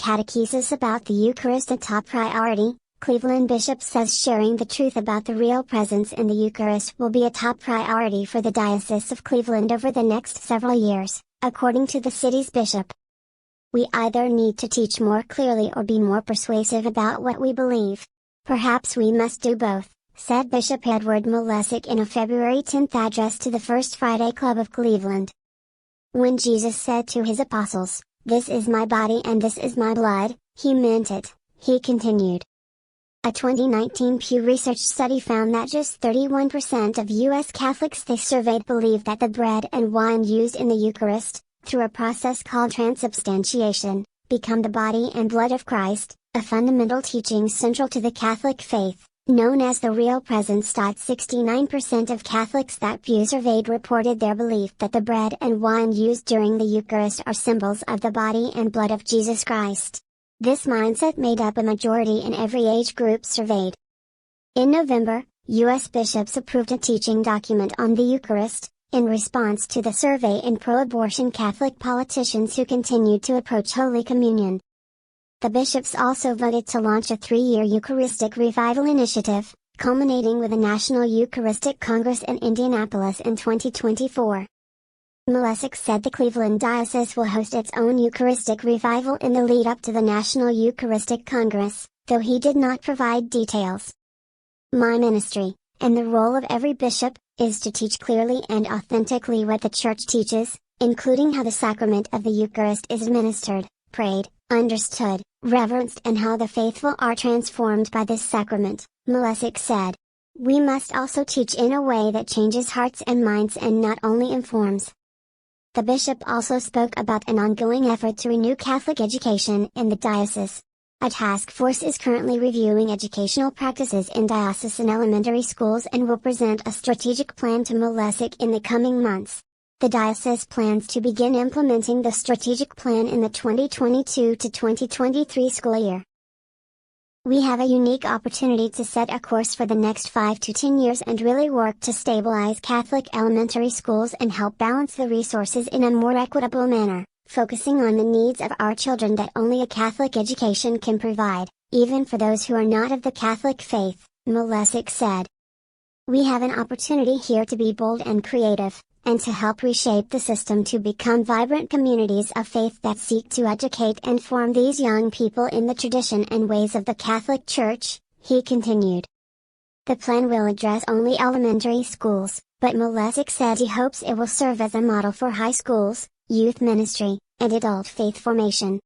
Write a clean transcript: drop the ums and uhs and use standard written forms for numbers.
catechesis about the Eucharist a top priority, Cleveland Bishop says sharing the truth about the real presence in the Eucharist will be a top priority for the Diocese of Cleveland over the next several years, according to the city's bishop. We either need to teach more clearly or be more persuasive about what we believe. Perhaps we must do both, said Bishop Edward Malesic in a February 10 address to the First Friday Club of Cleveland. When Jesus said to his apostles, "This is my body and this is my blood," he meant it, he continued. A 2019 Pew Research study found that just 31% of U.S. Catholics they surveyed believe that the bread and wine used in the Eucharist, through a process called transubstantiation, become the body and blood of Christ, a fundamental teaching central to the Catholic faith, known as the real presence. 69% of Catholics that Pew surveyed reported their belief that the bread and wine used during the Eucharist are symbols of the body and blood of Jesus Christ. This mindset made up a majority in every age group surveyed. In November, U.S. bishops approved a teaching document on the Eucharist, in response to the survey in pro-abortion Catholic politicians who continued to approach Holy Communion. The bishops also voted to launch a 3-year Eucharistic Revival initiative, culminating with a National Eucharistic Congress in Indianapolis in 2024. Malesic said the Cleveland Diocese will host its own Eucharistic revival in the lead-up to the National Eucharistic Congress, though he did not provide details. My ministry, and the role of every bishop, is to teach clearly and authentically what the Church teaches, including how the sacrament of the Eucharist is administered, prayed, understood, reverenced and how the faithful are transformed by this sacrament, Malesic said. We must also teach in a way that changes hearts and minds and not only informs. The bishop also spoke about an ongoing effort to renew Catholic education in the diocese. A task force is currently reviewing educational practices in diocesan elementary schools and will present a strategic plan to Malesic in the coming months. The diocese plans to begin implementing the strategic plan in the 2022 to 2023 school year. We have a unique opportunity to set a course for the next 5 to 10 years and really work to stabilize Catholic elementary schools and help balance the resources in a more equitable manner, focusing on the needs of our children that only a Catholic education can provide, even for those who are not of the Catholic faith, Malesic said. We have an opportunity here to be bold and creative, and to help reshape the system to become vibrant communities of faith that seek to educate and form these young people in the tradition and ways of the Catholic Church, he continued. The plan will address only elementary schools, but Malesic said he hopes it will serve as a model for high schools, youth ministry, and adult faith formation.